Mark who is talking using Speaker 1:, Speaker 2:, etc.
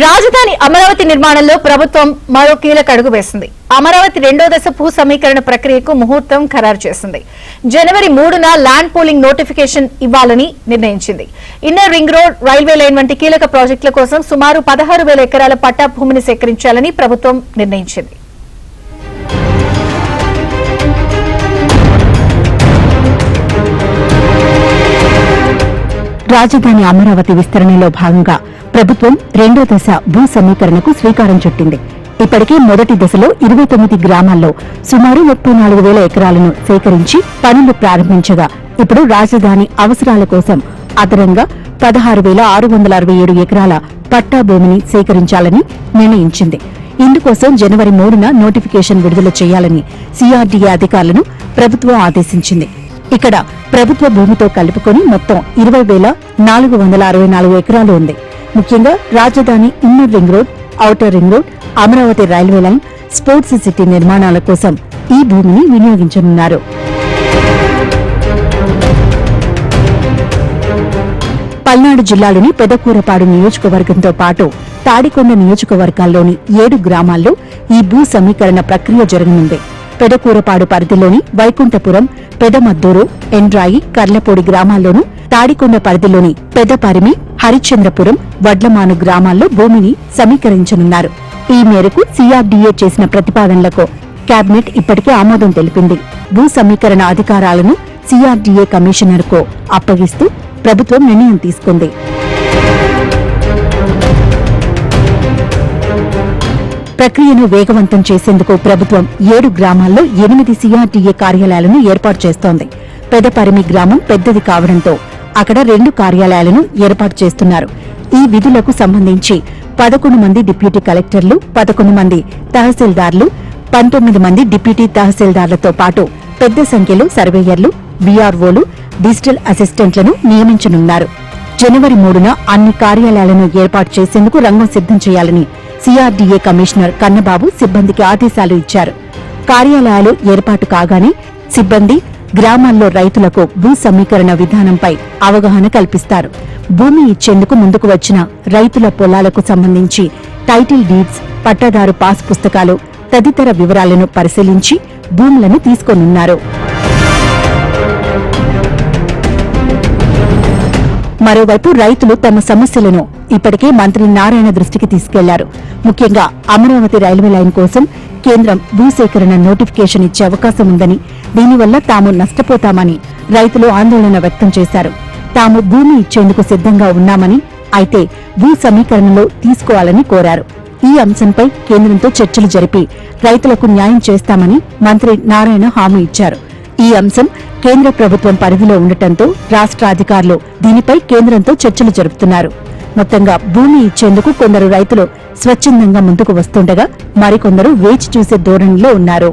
Speaker 1: రాజధాని అమరావతి నిర్మాణంలో ప్రభుత్వం మరో కీలక అడుగు వేసింది. అమరావతి రెండో దశ భూ సమీకరణ ప్రక్రియకు ముహూర్తం ఖరారు చేసింది. జనవరి 3న ల్యాండ్ పూలింగ్ నోటిఫికేషన్ ఇవ్వాలని నిర్ణయించింది. Inner ring road, railway line వంటి కీలక ప్రాజెక్టుల కోసం సుమారు 16,000 ఎకరాల పట్టా భూమిని సేకరించాలని ప్రభుత్వం నిర్ణయించింది.
Speaker 2: రాజధాని అమరావతి విస్తరణలో భాగంగా ప్రభుత్వం రెండో దశ భూ సమీకరణకు శ్రీకారం చుట్టింది. ఇప్పటికే మొదటి దశలో 29 గ్రామాల్లో సుమారు 34,000 ఎకరాలను సేకరించి పనులు ప్రారంభించగా ఇప్పుడు రాజధాని అవసరాల కోసం అదనంగా 16,667 ఎకరాల పట్టా భూమిని సేకరించాలని నిర్ణయించింది. ఇందుకోసం జనవరి 3న నోటిఫికేషన్ విడుదల చేయాలని సిఆర్డీఏ అధికారులను ప్రభుత్వం ఆదేశించింది. ఇక్కడ ప్రభుత్వ భూమితో కలుపుకొని మొత్తం 20,464 ఎకరాలు ఉంది. ముఖ్యంగా రాజధాని inner ring road, outer ring road, Amaravati railway line, sports city నిర్మాణాల కోసం ఈ భూమిని వినియోగించనున్నారు. పల్నాడు జిల్లాలోని పెదకూరపాడు నియోజకవర్గంతో పాటు తాడికొండ నియోజకవర్గాల్లోని 7 గ్రామాల్లో ఈ భూ సమీకరణ ప్రక్రియ జరగనుంది. పెదకూరపాడు పరిధిలోని వైకుంఠపురం, పెదమద్దూరు, ఎండ్రాయి, కర్లపూడి గ్రామాల్లోనూ, తాడికొండ పరిధిలోని పెదపరిమి, హరిశ్చంద్రపురం, వడ్లమాను గ్రామాల్లో భూమిని సమీకరించనున్నారు. ఈ మేరకు సిఆర్డీఏ చేసిన ప్రతిపాదనలకు కేబినెట్ ఇప్పటికే ఆమోదం తెలిపింది. భూ సమీకరణ అధికారాలను సిఆర్డీఏ కమిషనర్కు అప్పగిస్తూ ప్రభుత్వం నిర్ణయం తీసుకుంది. ప్రక్రియను వేగవంతం చేసేందుకు ప్రభుత్వం 7 గ్రామాల్లో 8 సిఆర్డీఏ కార్యాలయాలను ఏర్పాటు చేస్తోంది. పెదపరిమి గ్రామం పెద్దది కావడంతో అక్కడ 2 కార్యాలయాలను ఏర్పాటు చేస్తున్నారు. ఈ విధులకు సంబంధించి 11 మంది డిప్యూటీ కలెక్టర్లు, 11 మంది తహసీల్దార్లు, 19 మంది డిప్యూటీ తహసీల్దార్లతో పాటు పెద్ద సంఖ్యలో సర్వేయర్లు, వీఆర్ఓలు, డిజిటల్ అసిస్టెంట్లను నియమించనున్నారు. జనవరి 3న అన్ని కార్యాలయాలను ఏర్పాటు చేసేందుకు రంగం సిద్ధం చేయాలని సిఆర్డీఏ కమిషనర్ కన్నబాబు సిబ్బందికి ఆదేశాలు ఇచ్చారు. కార్యాలయాలు ఏర్పాటు కాగానే సిబ్బంది గ్రామాల్లో రైతులకు భూ సమీకరణ విధానంపై అవగాహన కల్పిస్తారు. భూమి ఇచ్చేందుకు ముందుకు వచ్చిన రైతుల పొలాలకు సంబంధించి టైటిల్ డీడ్స్, పట్టాదారు పాస్ పుస్తకాలు తదితర వివరాలను పరిశీలించి భూములను తీసుకోనున్నారు. మరోవైపు రైతులు తమ సమస్యలను ఇప్పటికే మంత్రి నారాయణ దృష్టికి తీసుకెళ్లారు. ముఖ్యంగా అమరావతి రైల్వే లైన్ కోసం కేంద్రం భూసేకరణ నోటిఫికేషన్ ఇచ్చే అవకాశం ఉందని, దీనివల్ల తాము నష్టపోతామని రైతులు ఆందోళన వ్యక్తం చేశారు. తాము భూమి ఇచ్చేందుకు సిద్ధంగా ఉన్నామని, అయితే భూ సమీకరణలో తీసుకోవాలని కోరారు. ఈ అంశంపై కేంద్రంతో చర్చలు జరిపి రైతులకు న్యాయం చేస్తామని మంత్రి నారాయణ హామీ ఇచ్చారు. ఈ అంశం కేంద్ర ప్రభుత్వం పరిధిలో ఉండటంతో రాష్ట్ర అధికారులు దీనిపై కేంద్రంతో చర్చలు జరుపుతున్నారు. మొత్తంగా భూమి ఇచ్చేందుకు కొందరు రైతులు స్వచ్ఛందంగా ముందుకు వస్తుండగా మరికొందరు వేచి చూసే ధోరణిలో ఉన్నారు.